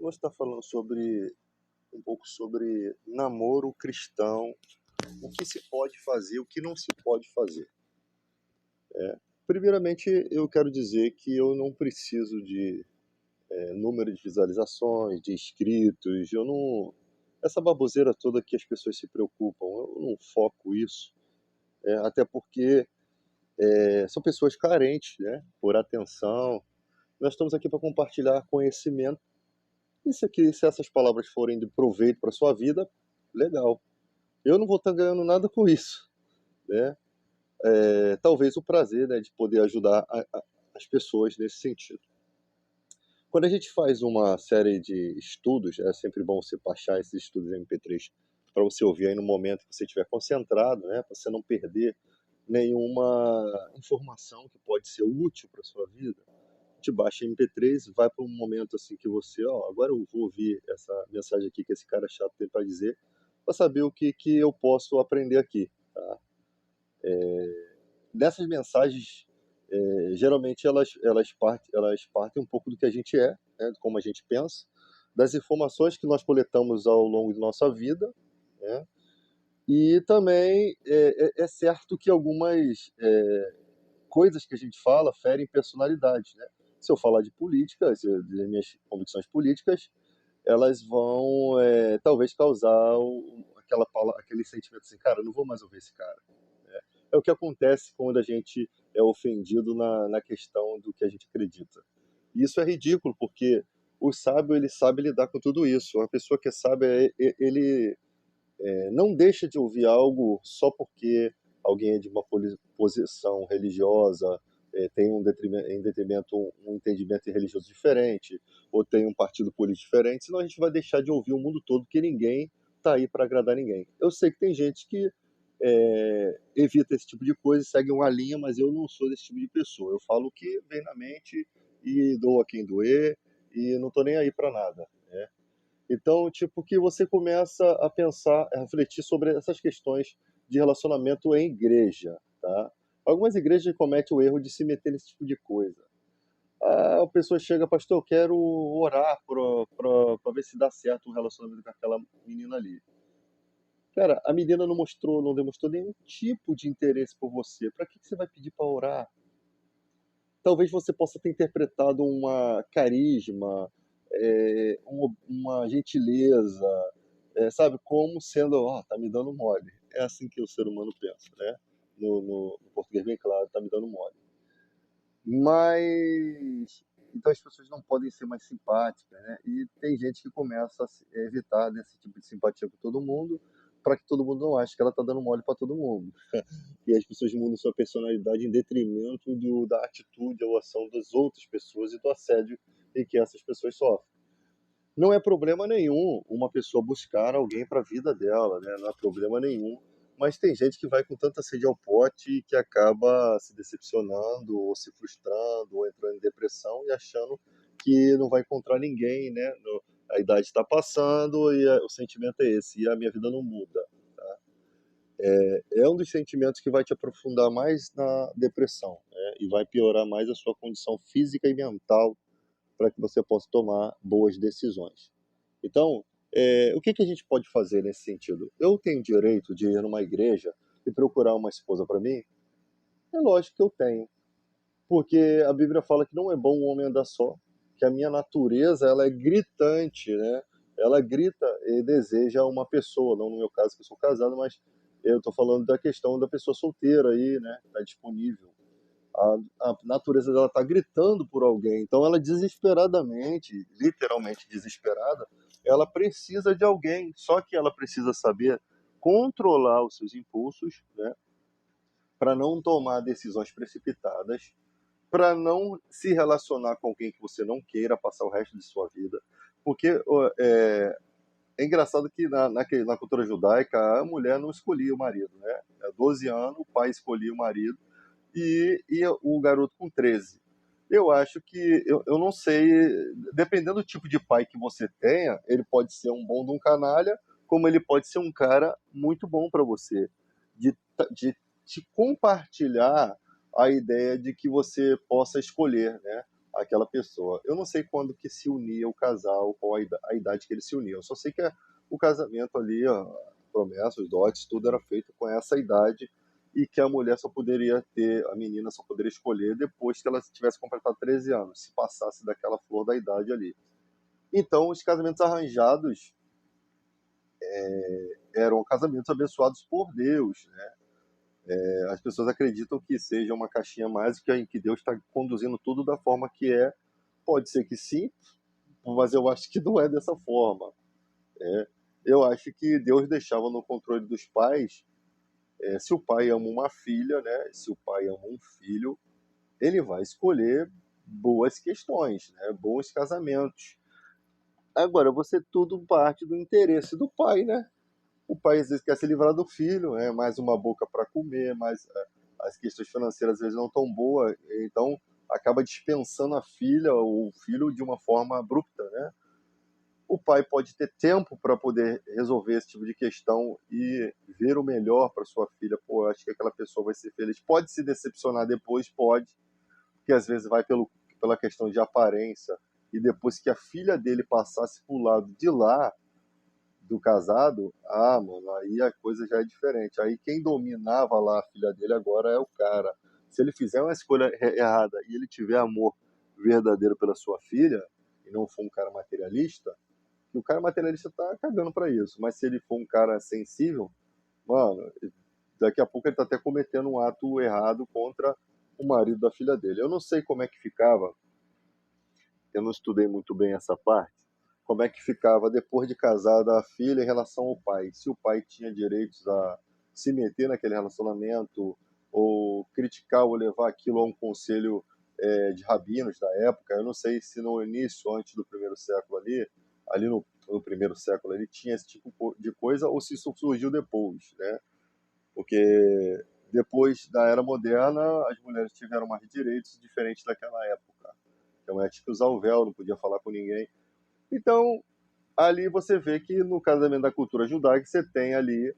Vamos estar falando um pouco sobre namoro cristão, o que se pode fazer, o que não se pode fazer. Primeiramente, eu quero dizer que eu não preciso de número de visualizações, de inscritos, eu não... Essa baboseira toda que as pessoas se preocupam, eu não foco isso, até porque são pessoas carentes, né, por atenção. Nós estamos aqui para compartilhar conhecimento. Se essas palavras forem de proveito para sua vida, legal. Eu não vou estar ganhando nada com isso, né? Talvez o prazer, né, de poder ajudar as pessoas nesse sentido. Quando a gente faz uma série de estudos, é sempre bom você baixar esses estudos em MP3 para você ouvir aí no momento que você estiver concentrado, né, para você não perder nenhuma informação que pode ser útil para sua vida. Te baixa em MP3, vai para um momento assim que você, ó, agora eu vou ouvir essa mensagem aqui que esse cara chato tem para dizer, para saber o que eu posso aprender aqui, tá? Dessas mensagens, geralmente elas partem um pouco do que a gente né, de como a gente pensa, das informações que nós coletamos ao longo de nossa vida, né? E também é certo que algumas coisas que a gente fala ferem personalidades, né? Se eu falar de política, de minhas convicções políticas, elas vão talvez causar aquele sentimento assim, cara, eu não vou mais ouvir esse cara. É o que acontece quando a gente é ofendido na questão do que a gente acredita. E isso é ridículo, porque o sábio, ele sabe lidar com tudo isso. A pessoa que é sábia, ele não deixa de ouvir algo só porque alguém é de uma posição religiosa, tem em detrimento um entendimento religioso diferente, ou tem um partido político diferente, senão a gente vai deixar de ouvir o mundo todo, porque ninguém está aí para agradar ninguém. Eu sei que tem gente que evita esse tipo de coisa, segue uma linha, mas eu não sou desse tipo de pessoa. Eu falo o que vem na mente e dou a quem doer e não estou nem aí para nada, né? Então, tipo, que você começa a pensar, a refletir sobre essas questões de relacionamento em igreja, tá? Algumas igrejas cometem o erro de se meter nesse tipo de coisa. A pessoa chega, pastor, eu quero orar para ver se dá certo o relacionamento com aquela menina ali. Cara, a menina não demonstrou nenhum tipo de interesse por você. Para que você vai pedir para orar? Talvez você possa ter interpretado uma carisma, uma gentileza, sabe, como sendo, ó, tá me dando mole. É assim que o ser humano pensa, né? No português bem claro, tá me dando mole. Mas então as pessoas não podem ser mais simpáticas, né? E tem gente que começa a evitar desse tipo de simpatia com todo mundo, para que todo mundo não ache que ela tá dando mole para todo mundo. E as pessoas mudam sua personalidade em detrimento da atitude ou ação das outras pessoas e do assédio em que essas pessoas sofrem. Não é problema nenhum uma pessoa buscar alguém para a vida dela, né? Não é problema nenhum. Mas tem gente que vai com tanta sede ao pote que acaba se decepcionando, ou se frustrando, ou entrando em depressão e achando que não vai encontrar ninguém, né? A idade está passando e o sentimento é esse, e a minha vida não muda. É um dos sentimentos que vai te aprofundar mais na depressão, né? E vai piorar mais a sua condição física e mental para que você possa tomar boas decisões. Então, o que a gente pode fazer nesse sentido? Eu tenho direito de ir numa igreja e procurar uma esposa para mim? É lógico que eu tenho, porque a Bíblia fala que não é bom um homem andar só, que a minha natureza ela é gritante, né? Ela grita e deseja uma pessoa, não no meu caso que eu sou casado, mas eu estou falando da questão da pessoa solteira aí, né? Está disponível. A natureza dela está gritando por alguém, então ela desesperadamente, literalmente desesperada, ela precisa de alguém, só que ela precisa saber controlar os seus impulsos, né? Para não tomar decisões precipitadas, para não se relacionar com alguém que você não queira passar o resto de sua vida. Porque é engraçado que na cultura judaica a mulher não escolhia o marido, né? 12 anos, o pai escolhia o marido e o garoto com 13. Eu acho que, eu não sei, dependendo do tipo de pai que você tenha, ele pode ser um bom de um canalha, como ele pode ser um cara muito bom para você, de te compartilhar a ideia de que você possa escolher, né? aquela pessoa. Eu não sei quando que se unia o casal, qual a idade que eles se uniam. Eu só sei que o casamento ali, a promessa, os dotes, tudo era feito com essa idade e que a mulher só poderia ter, a menina só poderia escolher depois que ela tivesse completado 13 anos, se passasse daquela flor da idade ali. Então, os casamentos arranjados eram casamentos abençoados por Deus, né? As pessoas acreditam que seja uma caixinha mágica em que Deus está conduzindo tudo da forma que é. Pode ser que sim, mas eu acho que não é dessa forma. Né? Eu acho que Deus deixava no controle dos pais. Se o pai ama uma filha, né? Se o pai ama um filho, ele vai escolher boas questões, né? Bons casamentos. Agora, você tudo parte do interesse do pai, né? O pai às vezes quer se livrar do filho, é mais uma boca para comer, mas as questões financeiras às vezes não tão boas, então acaba dispensando a filha ou o filho de uma forma abrupta, né? O pai pode ter tempo para poder resolver esse tipo de questão e ver o melhor para sua filha. Pô, eu acho que aquela pessoa vai ser feliz. Pode se decepcionar depois, pode, porque às vezes vai pela questão de aparência e depois que a filha dele passasse pro lado de lá do casado, mano, aí a coisa já é diferente. Aí quem dominava lá a filha dele agora é o cara. Se ele fizer uma escolha errada e ele tiver amor verdadeiro pela sua filha, e não for um cara materialista, que o cara materialista tá cagando pra isso. Mas se ele for um cara sensível, mano, daqui a pouco ele tá até cometendo um ato errado contra o marido da filha dele. Eu não sei como é que ficava, eu não estudei muito bem essa parte, como é que ficava depois de casada a filha em relação ao pai. Se o pai tinha direitos a se meter naquele relacionamento, ou criticar ou levar aquilo a um conselho de rabinos da época. Eu não sei se no início, antes do primeiro século ali no primeiro século, ele tinha esse tipo de coisa, ou se isso surgiu depois, né? Porque depois da era moderna, as mulheres tiveram mais direitos diferentes daquela época. Então, é tipo usar o véu, não podia falar com ninguém. Então, ali você vê que no casamento da cultura judaica você tem ali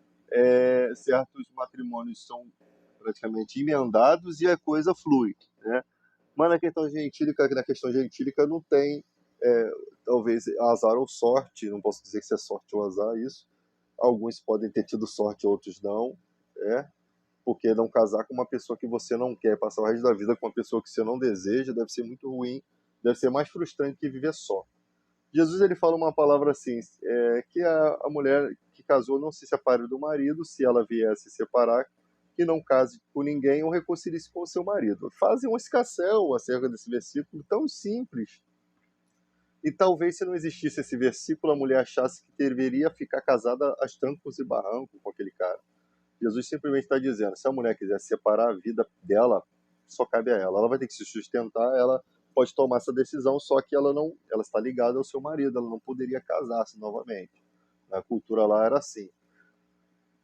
certos matrimônios são praticamente emendados e a coisa flui, né? Mas na questão gentílica não tem, talvez azar ou sorte, não posso dizer que isso é sorte ou azar isso. Alguns podem ter tido sorte, outros não, é, porque não casar com uma pessoa que você não quer, passar o resto da vida com uma pessoa que você não deseja, deve ser muito ruim, deve ser mais frustrante que viver só. Jesus ele fala uma palavra assim, que a mulher que casou não se separe do marido, se ela vier se separar, que não case com ninguém ou reconcilie-se com o seu marido. Fazem um escarcéu acerca desse versículo tão simples. E talvez se não existisse esse versículo, a mulher achasse que deveria ficar casada aos trancos e barrancos com aquele cara. Jesus simplesmente está dizendo, se a mulher quiser separar a vida dela, só cabe a ela. Ela vai ter que se sustentar, ela pode tomar essa decisão, só que ela está ligada ao seu marido, ela não poderia casar-se novamente. Na cultura lá era assim.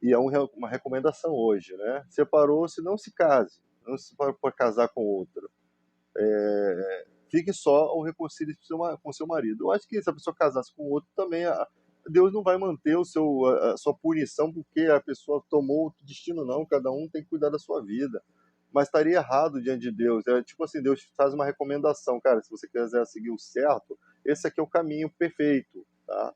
E é uma recomendação hoje, né? Separou-se, não se case, não se para casar com outro. Fique só ou reconcilie com seu marido. Eu acho que se a pessoa casasse com outro também, Deus não vai manter a sua punição porque a pessoa tomou outro destino, não. Cada um tem que cuidar da sua vida. Mas estaria errado diante de Deus. É tipo assim, Deus faz uma recomendação, cara, se você quiser seguir o certo, esse aqui é o caminho perfeito, tá?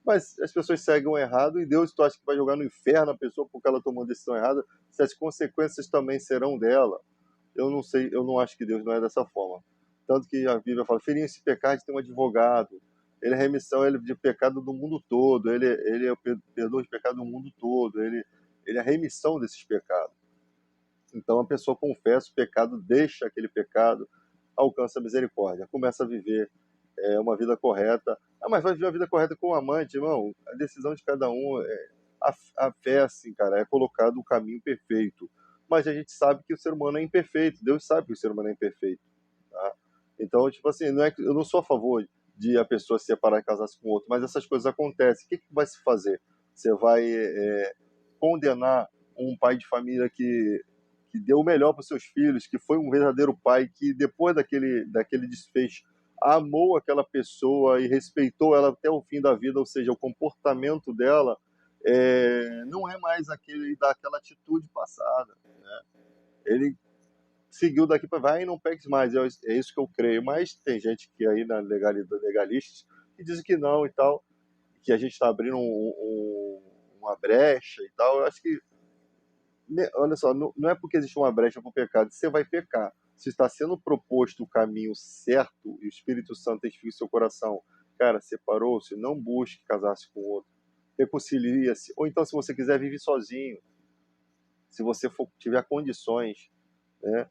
Mas as pessoas seguem o errado e Deus, tu acha que vai jogar no inferno a pessoa porque ela tomou uma decisão errada, se as consequências também serão dela. Eu não sei, eu não acho que Deus não é dessa forma. Tanto que a Bíblia fala, feriam esse pecado de ter um advogado. Ele é remissão ele de pecado do mundo todo. Ele é o perdoa de pecado do mundo todo. Ele é a remissão desses pecados. Então a pessoa confessa o pecado, deixa aquele pecado, alcança a misericórdia, começa a viver uma vida correta. Mas vai viver uma vida correta com o amante, irmão. A decisão de cada um, a fé, assim, cara, é colocado o caminho perfeito. Mas a gente sabe que o ser humano é imperfeito. Deus sabe que o ser humano é imperfeito. Tá? Então, tipo assim, não é, eu não sou a favor de a pessoa se separar e casar-se com outro, mas essas coisas acontecem. O que vai se fazer? Você vai condenar um pai de família que deu o melhor para os seus filhos, que foi um verdadeiro pai, que depois daquele desfecho amou aquela pessoa e respeitou ela até o fim da vida, ou seja, o comportamento dela não é mais aquele daquela atitude passada, né? Ele seguiu daqui para vai e não peques mais. É isso que eu creio. Mas tem gente que aí na legalidade, legalistas que dizem que não e tal, que a gente está abrindo uma brecha e tal. Eu acho que, olha só, não é porque existe uma brecha para o pecado que você vai pecar. Se está sendo proposto o caminho certo e o Espírito Santo testifica em seu coração, cara, separou-se, não busque casar-se com outro, reconcilia-se. Ou então, se você quiser, vive sozinho. Se você tiver condições, né,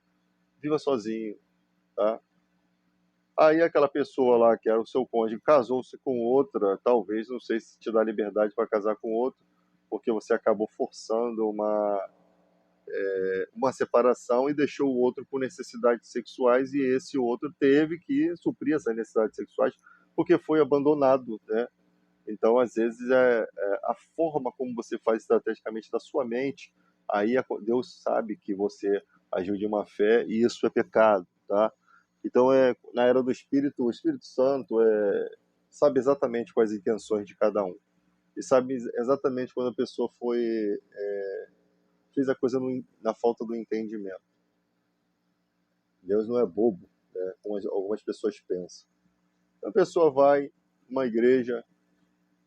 viva sozinho, tá? Aí aquela pessoa lá que era o seu cônjuge casou-se com outra, talvez, não sei se te dá liberdade para casar com outro, porque você acabou forçando uma separação e deixou o outro por necessidades sexuais e esse outro teve que suprir essas necessidades sexuais porque foi abandonado, né? Então, às vezes, a forma como você faz estrategicamente da sua mente, aí Deus sabe que você agiu de má fé e isso é pecado, tá? Então, na era do Espírito, o Espírito Santo sabe exatamente quais as intenções de cada um. E sabe exatamente quando a pessoa fez a coisa na falta do entendimento. Deus não é bobo, né, como algumas pessoas pensam. A pessoa vai numa igreja,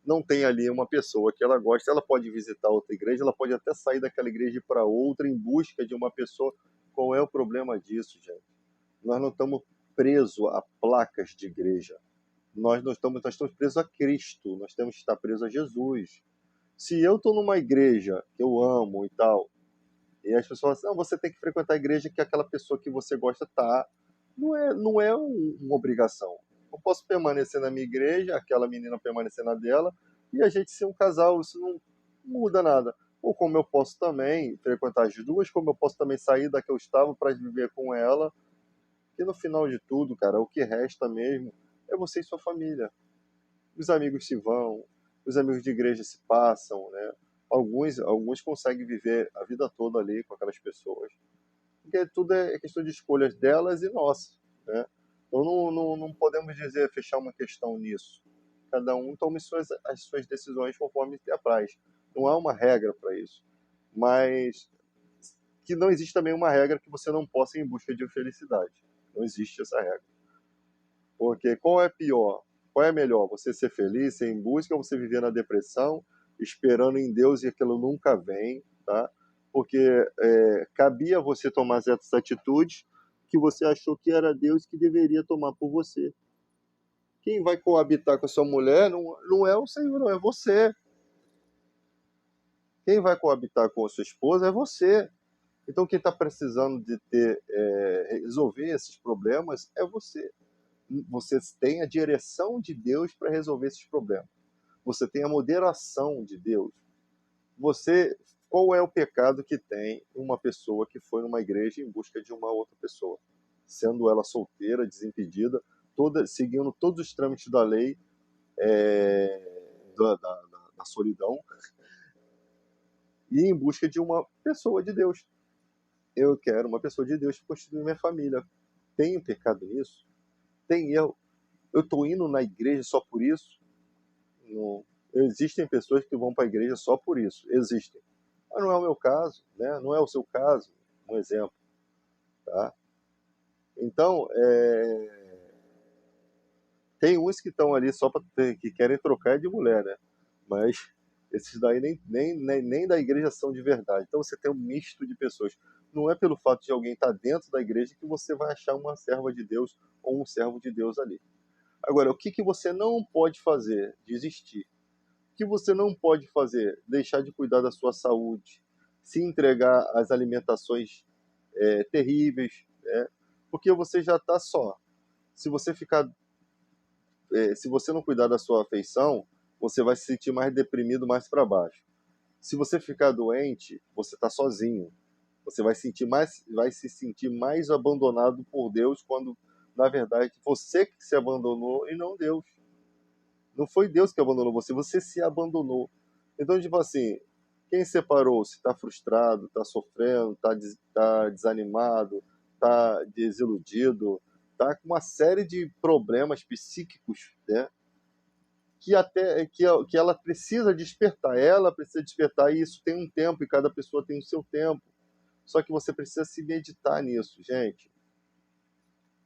não tem ali uma pessoa que ela gosta, ela pode visitar outra igreja, ela pode até sair daquela igreja para outra em busca de uma pessoa. Qual é o problema disso, gente? Nós não estamos presos a placas de igreja. Nós estamos presos a Cristo, nós temos que estar presos a Jesus. Se eu estou numa igreja que eu amo e tal, e as pessoas falam assim, não, você tem que frequentar a igreja que aquela pessoa que você gosta tá. Não é uma obrigação. Eu posso permanecer na minha igreja, aquela menina permanecer na dela, e a gente ser um casal, isso não muda nada. Ou como eu posso também frequentar as duas, como eu posso também sair da que eu estava para viver com ela. E no final de tudo, cara, o que resta mesmo é você e sua família. Os amigos se vão, os amigos de igreja se passam, né? Alguns conseguem viver a vida toda ali com aquelas pessoas. Porque tudo é questão de escolhas delas e nossas, né? Então não podemos dizer, fechar uma questão nisso. Cada um toma as suas decisões conforme lhe apraz. Não há uma regra para isso. Mas que não existe também uma regra que você não possa ir em busca de felicidade. Não existe essa regra. Porque qual é pior? Qual é melhor? Você ser feliz, ser em busca, ou você viver na depressão, esperando em Deus e aquilo nunca vem, tá? Porque cabia você tomar certas atitudes que você achou que era Deus que deveria tomar por você. Quem vai coabitar com a sua mulher não é o Senhor, não é você. Quem vai coabitar com a sua esposa é você. Então quem está precisando de resolver esses problemas é você. Você tem a direção de Deus para resolver esses problemas. Você tem a moderação de Deus. Qual é o pecado que tem uma pessoa que foi numa igreja em busca de uma outra pessoa, sendo ela solteira, desimpedida, seguindo todos os trâmites da lei, da solidão, e em busca de uma pessoa de Deus? Eu quero uma pessoa de Deus para constituir minha família. Tem pecado nisso? Tem erro? Eu estou indo na igreja só por isso? Não. Existem pessoas que vão para a igreja só por isso. Existem. Mas não é o meu caso, né? Não é o seu caso. Um exemplo. Tá? Então, tem uns que estão ali só que querem trocar de mulher, né? Mas esses daí nem da igreja são de verdade. Então você tem um misto de pessoas. Não é pelo fato de alguém estar dentro da igreja que você vai achar uma serva de Deus ou um servo de Deus ali. Agora, o que você não pode fazer? Desistir. O que você não pode fazer? Deixar de cuidar da sua saúde, se entregar às alimentações terríveis, né? Porque você já está só. Se você ficar, se você não cuidar da sua afeição, você vai se sentir mais deprimido, mais para baixo. Se você ficar doente, você está sozinho. Você vai se sentir mais abandonado por Deus quando, na verdade, você que se abandonou e não Deus. Não foi Deus que abandonou você, você se abandonou. Então, tipo assim, quem separou, se está frustrado, está sofrendo, está desanimado, está desiludido, está com uma série de problemas psíquicos, né? Que ela precisa despertar. Ela precisa despertar, e isso tem um tempo, e cada pessoa tem o seu tempo. Só que você precisa se meditar nisso, gente.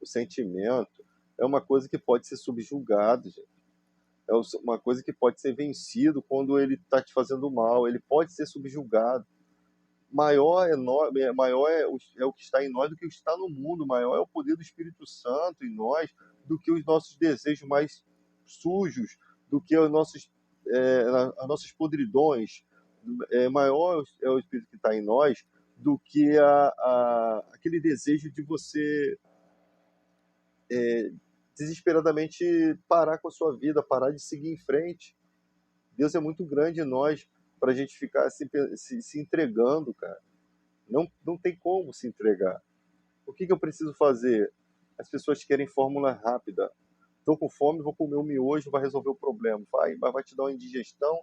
O sentimento é uma coisa que pode ser subjugado, gente. É uma coisa que pode ser vencido quando ele está te fazendo mal. Ele pode ser subjugado. Maior é o que está em nós do que o que está no mundo. Maior é o poder do Espírito Santo em nós do que os nossos desejos mais sujos, do que as nossas podridões. Maior é o Espírito que está em nós do que aquele desejo de você desesperadamente parar com a sua vida, parar de seguir em frente. Deus é muito grande em nós para a gente ficar se entregando, cara. Não tem como se entregar. O que eu preciso fazer? As pessoas querem fórmula rápida. Estou com fome, vou comer um miojo, vai resolver o problema. Mas vai te dar uma indigestão,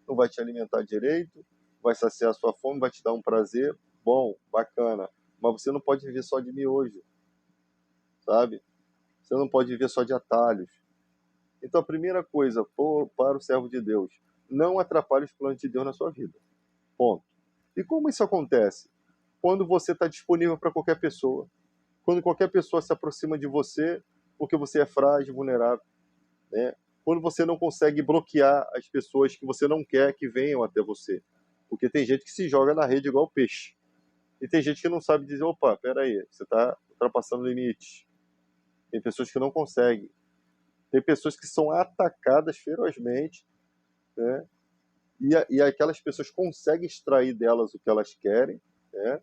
não vai te alimentar direito, vai saciar a sua fome, vai te dar um prazer. Bom, bacana. Mas você não pode viver só de miojo, sabe? Você não pode viver só de atalhos. Então, a primeira coisa para o servo de Deus, não atrapalhe os planos de Deus na sua vida. Ponto. E como isso acontece? Quando você está disponível para qualquer pessoa. Quando qualquer pessoa se aproxima de você, porque você é frágil, vulnerável. Né? Quando você não consegue bloquear as pessoas que você não quer que venham até você. Porque tem gente que se joga na rede igual peixe. E tem gente que não sabe dizer, opa, peraí, você está ultrapassando o limite. Tem pessoas que não conseguem. Tem pessoas que são atacadas ferozmente, né? E aquelas pessoas conseguem extrair delas o que elas querem, né?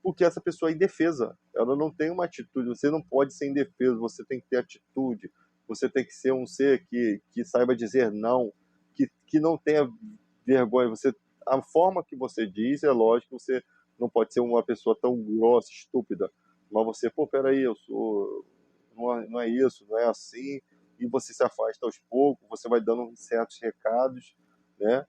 Porque essa pessoa é indefesa. Ela não tem uma atitude. Você não pode ser indefeso, você tem que ter atitude. Você tem que ser um ser que saiba dizer não, que não tenha vergonha. A forma que você diz, é lógico, você não pode ser uma pessoa tão grossa, estúpida. Mas você, pô, peraí, eu sou. Não é isso, não é assim. E você se afasta aos poucos, você vai dando certos recados, né?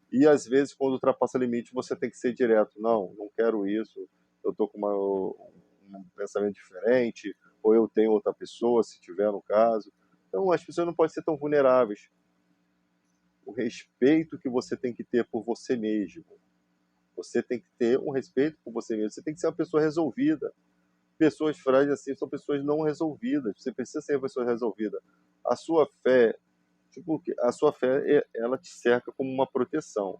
E às vezes, quando ultrapassa o limite, você tem que ser direto. Não quero isso. Eu estou com um pensamento diferente, ou eu tenho outra pessoa, se tiver no caso. Então, as pessoas não podem ser tão vulneráveis. O respeito que você tem que ter por você mesmo. Você tem que ter um respeito por você mesmo. Você tem que ser uma pessoa resolvida. Pessoas frágeis assim são pessoas não resolvidas. Você precisa ser uma pessoa resolvida. A sua fé, a sua fé, ela te cerca como uma proteção.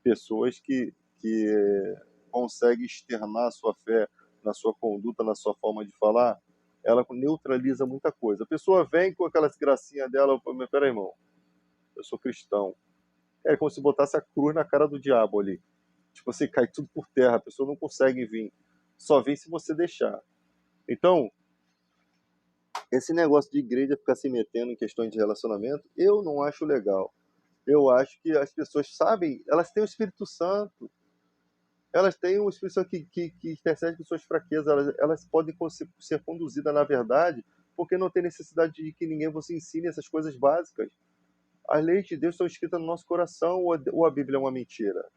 Pessoas que conseguem externar a sua fé na sua conduta, na sua forma de falar, ela neutraliza muita coisa. A pessoa vem com aquelas gracinhas dela, mas peraí, irmão, eu sou cristão. É como se botasse a cruz na cara do diabo ali. Tipo assim, cai tudo por terra, a pessoa não consegue vir. Só vem se você deixar. Então, esse negócio de igreja ficar se metendo em questões de relacionamento, eu não acho legal. Eu acho que as pessoas sabem, elas têm o Espírito Santo, elas têm um Espírito Santo que intercede com suas fraquezas, elas podem ser conduzidas na verdade, porque não tem necessidade de que ninguém você ensine essas coisas básicas. As leis de Deus estão escritas no nosso coração, ou a Bíblia é uma mentira?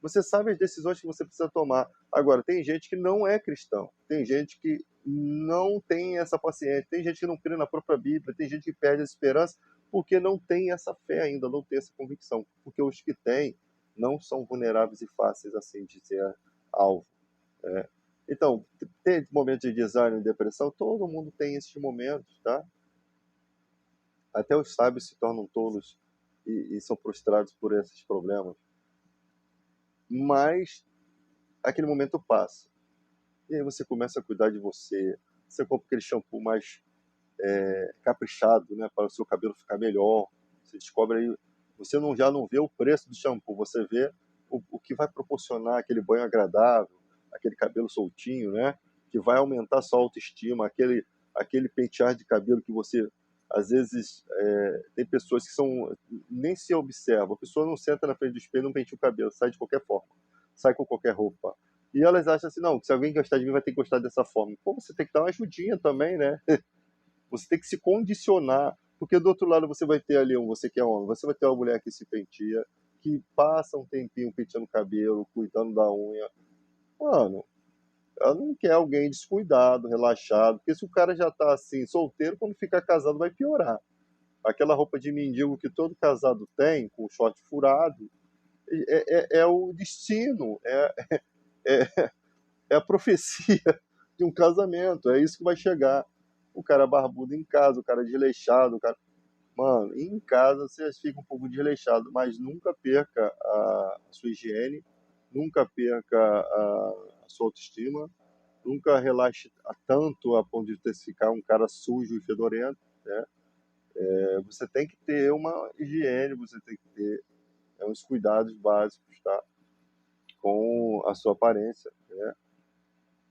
Você sabe as decisões que você precisa tomar. Agora, tem gente que não é cristão, tem gente que não tem essa paciência, tem gente que não crê na própria Bíblia, tem gente que perde a esperança porque não tem essa fé ainda, não tem essa convicção. Porque os que têm não são vulneráveis e fáceis assim de ser alvo. Né? Então, tem momentos de desânimo e depressão, todo mundo tem esses momentos, tá? Até os sábios se tornam tolos e são prostrados por esses problemas. Mas aquele momento passa. E aí você começa a cuidar de você. Você compra aquele shampoo mais caprichado, né, para o seu cabelo ficar melhor. Você descobre aí, você já não vê o preço do shampoo, você vê o que vai proporcionar aquele banho agradável, aquele cabelo soltinho, né, que vai aumentar a sua autoestima, aquele pentear de cabelo que você, às vezes, tem pessoas que nem se observam, a pessoa não senta na frente do espelho, não penteia o cabelo, sai de qualquer forma, sai com qualquer roupa. E elas acham assim, não, se alguém gostar de mim vai ter que gostar dessa forma. Pô, você tem que dar uma ajudinha também, né? Você tem que se condicionar, porque do outro lado você vai ter ali você que é homem, você vai ter uma mulher que se penteia, que passa um tempinho penteando o cabelo, cuidando da unha. Mano, ela não quer alguém descuidado, relaxado, porque se o cara já tá assim, solteiro, quando ficar casado vai piorar. Aquela roupa de mendigo que todo casado tem, com o short furado, é o destino, é É a profecia de um casamento, é isso que vai chegar. O cara barbudo em casa, o cara desleixado, o cara... Mano, em casa você fica um pouco desleixado, mas nunca perca a sua higiene, nunca perca a sua autoestima, nunca relaxe tanto a ponto de ter que ficar um cara sujo e fedorento, né? Você tem que ter uma higiene, você tem que ter uns cuidados básicos, tá? Com a sua aparência, né?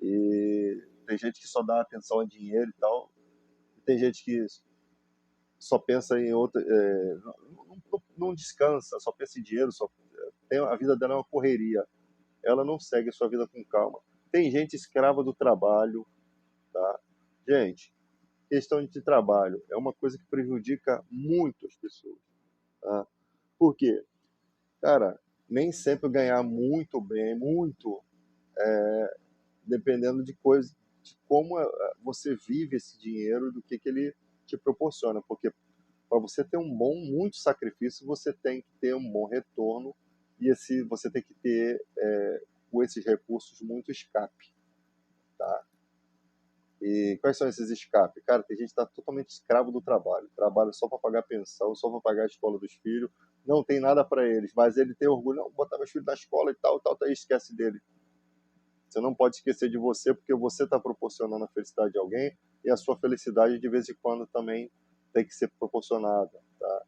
E tem gente que só dá atenção a dinheiro e tal, e tem gente que só pensa em outra, não descansa, só pensa em dinheiro, a vida dela é uma correria. Ela não segue a sua vida com calma. Tem gente escrava do trabalho, tá? Gente, questão de trabalho é uma coisa que prejudica muito as pessoas, tá? Por quê? Cara, nem sempre ganhar muito bem, muito, dependendo de coisa, de como você vive esse dinheiro, do que ele te proporciona, porque para você ter muito sacrifício, você tem que ter um bom retorno e você tem que ter com esses recursos muito escape, tá? E quais são esses escapes? Cara, tem gente que está totalmente escravo do trabalho, trabalha só para pagar pensão, só para pagar a escola dos filhos, não tem nada para eles, mas ele tem orgulho, não, botar meus filhos na escola e tal, tal, tal, e esquece dele. Você não pode esquecer de você, porque você está proporcionando a felicidade de alguém e a sua felicidade de vez em quando também tem que ser proporcionada, tá?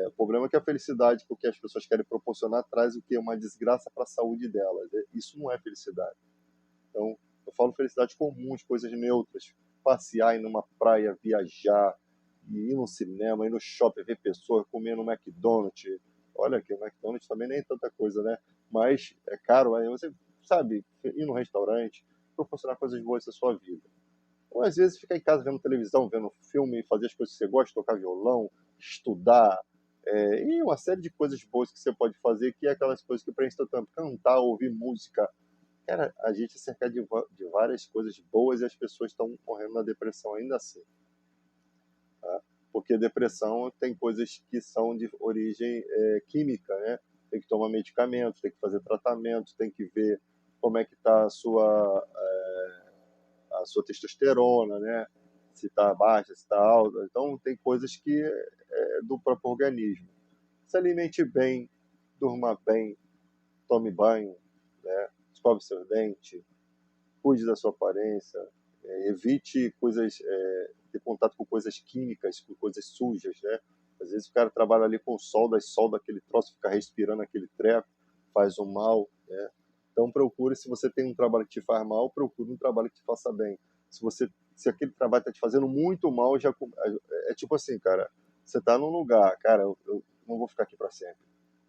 O problema é que a felicidade que as pessoas querem proporcionar traz o quê? Uma desgraça para a saúde delas. Isso não é felicidade. Então, eu falo felicidade comum, coisas neutras. Passear, ir numa praia, viajar, ir no cinema, ir no shopping, ver pessoas, comer no McDonald's. Olha que o McDonald's também nem é tanta coisa, né? Mas é caro, aí você sabe, ir no restaurante, proporcionar coisas boas à sua vida. Ou às vezes ficar em casa vendo televisão, vendo filme, fazer as coisas que você gosta, tocar violão, estudar, e uma série de coisas boas que você pode fazer, que é aquelas coisas que preenchem seu tempo. Cantar, ouvir música. Cara, a gente é cercado de várias coisas boas e as pessoas estão morrendo na depressão ainda assim, tá? Porque depressão tem coisas que são de origem química, né? Tem que tomar medicamentos, tem que fazer tratamento, tem que ver como é que está a sua testosterona, né? Se está baixa, se está alta. Então, tem coisas que é do próprio organismo. Se alimente bem, durma bem, tome banho, né? Escove seus dentes, cuide da sua aparência, evite ter contato com coisas químicas, com coisas sujas, né? Às vezes o cara trabalha ali com o sol, dá sol daquele troço, fica respirando aquele treco, faz um mal, né? Então procure, se você tem um trabalho que te faz mal, procure um trabalho que te faça bem. Se aquele trabalho está te fazendo muito mal, é tipo assim, cara, você está num lugar, cara, eu não vou ficar aqui para sempre.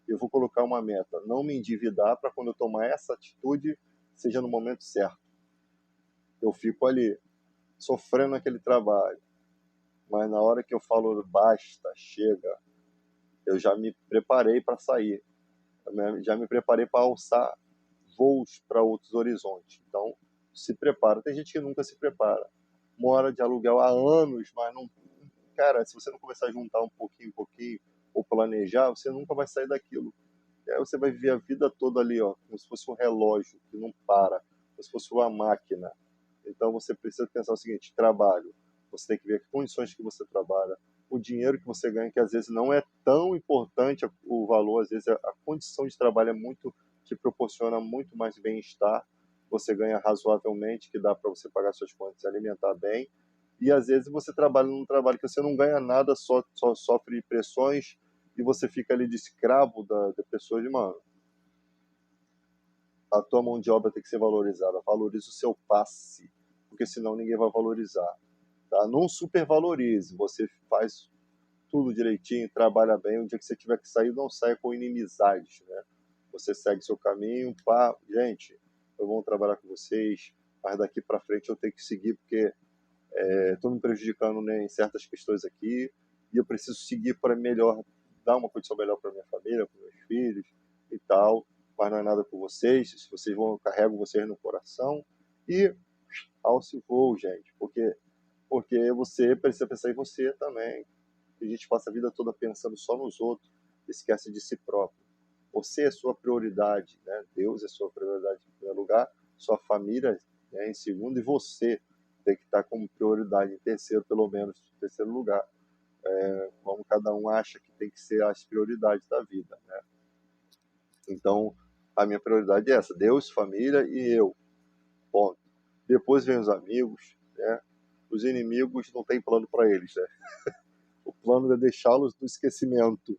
Eu vou colocar uma meta, não me endividar para quando eu tomar essa atitude seja no momento certo. Eu fico ali sofrendo aquele trabalho, mas na hora que eu falo basta, chega, eu já me preparei para sair, já me preparei para alçar voos para outros horizontes. Então, se prepara. Tem gente que nunca se prepara, mora de aluguel há anos, mas não. Cara, se você não começar a juntar um pouquinho, ou planejar, você nunca vai sair daquilo. E aí você vai viver a vida toda ali, ó, como se fosse um relógio que não para, como se fosse uma máquina. Então você precisa pensar o seguinte: trabalho. Você tem que ver que condições que você trabalha, o dinheiro que você ganha, que às vezes não é tão importante o valor, às vezes a condição de trabalho te proporciona muito mais bem-estar. Você ganha razoavelmente, que dá para você pagar suas contas e alimentar bem. E às vezes você trabalha num trabalho que você não ganha nada, só sofre pressões e você fica ali de escravo da pessoa de, mano, a tua mão de obra tem que ser valorizada. Valorize o seu passe, porque senão ninguém vai valorizar. Tá? Não supervalorize. Você faz tudo direitinho, trabalha bem. O dia que você tiver que sair, não saia com inimizades, né? Você segue seu caminho. Pá, gente, foi bom trabalhar com vocês, mas daqui para frente eu tenho que seguir porque estou me prejudicando, né, em certas questões aqui e eu preciso seguir para melhor, dar uma condição melhor para minha família, para meus filhos e tal. Mas não é nada com vocês. Se vocês vão, eu carrego vocês no coração e alce voo, gente, porque você precisa pensar em você também. A gente passa a vida toda pensando só nos outros, esquece de si próprio. Você é sua prioridade, né? Deus é sua prioridade em primeiro lugar, sua família, né, em segundo, e você tem que estar como prioridade em terceiro, pelo menos em terceiro lugar, como cada um acha que tem que ser as prioridades da vida, né? Então, a minha prioridade é essa: Deus, família e eu. Ponto. Depois vem os amigos, né? Os inimigos não tem plano para eles, né? O plano é deixá-los no esquecimento.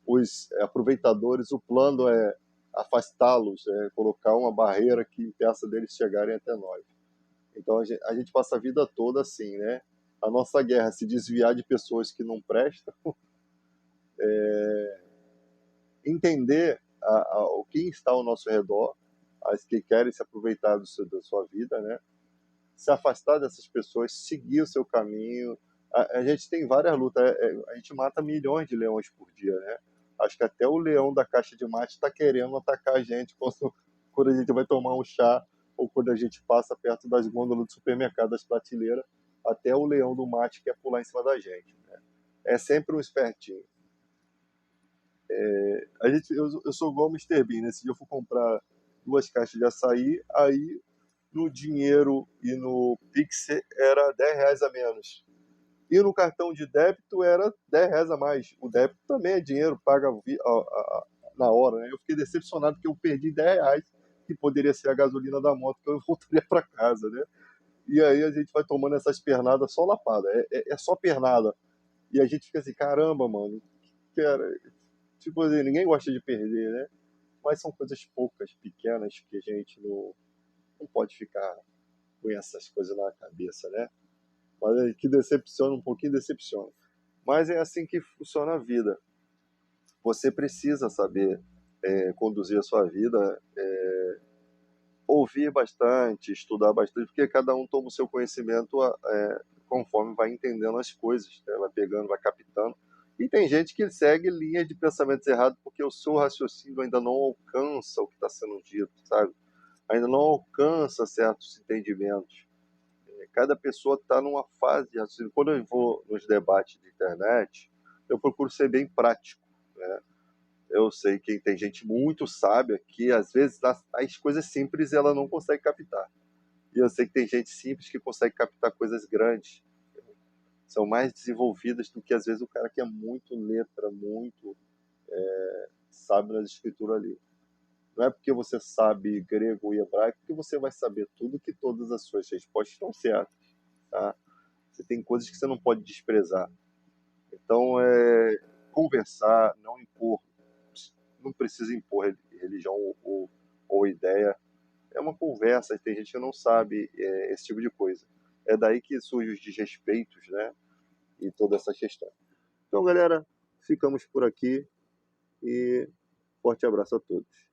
Os aproveitadores, o plano é afastá-los, colocar uma barreira que impeça deles chegarem até nós. Então a gente passa a vida toda assim, né? A nossa guerra é se desviar de pessoas que não prestam, entender o que está ao nosso redor, as que querem se aproveitar da sua vida, né? Se afastar dessas pessoas, seguir o seu caminho. A gente tem várias lutas, a gente mata milhões de leões por dia, né? Acho que até o leão da caixa de mate está querendo atacar a gente quando a gente vai tomar um chá ou quando a gente passa perto das gôndolas do supermercado, das prateleiras, até o leão do mate quer pular em cima da gente, né? É sempre um espertinho. Eu sou igual o Mr. Bean, né? Esse dia eu fui comprar 2 caixas de açaí, aí no dinheiro e no Pix era R$ 10 a menos. E no cartão de débito era R$ 10 a mais. O débito também é dinheiro, paga na hora, né? Eu fiquei decepcionado porque eu perdi R$ 10, que poderia ser a gasolina da moto que eu voltaria para casa, né? E aí a gente vai tomando essas pernadas só lapada. É só pernada. E a gente fica assim, caramba, mano. Cara, tipo assim, ninguém gosta de perder, né? Mas são coisas poucas, pequenas, que a gente não pode ficar com essas coisas na cabeça, né? Mas que decepciona, um pouquinho decepciona. Mas é assim que funciona a vida. Você precisa saber conduzir a sua vida, ouvir bastante, estudar bastante, porque cada um toma o seu conhecimento conforme vai entendendo as coisas, né? Vai pegando, vai captando. E tem gente que segue linhas de pensamentos errados porque o seu raciocínio ainda não alcança o que está sendo dito, sabe? Ainda não alcança certos entendimentos. Cada pessoa está numa fase de raciocínio. Quando eu vou nos debates de internet, eu procuro ser bem prático, né? Eu sei que tem gente muito sábia que, às vezes, as coisas simples ela não consegue captar. E eu sei que tem gente simples que consegue captar coisas grandes. São mais desenvolvidas do que, às vezes, o cara que é muito letra, muito sabe nas escrituras ali. Não é porque você sabe grego e hebraico que você vai saber tudo, que todas as suas respostas estão certas, tá? Você tem coisas que você não pode desprezar. Então, conversar, não impor, não precisa impor religião ou ideia. É uma conversa, tem gente que não sabe esse tipo de coisa. É daí que surgem os desrespeitos, né? E toda essa questão. Então, galera, ficamos por aqui e forte abraço a todos.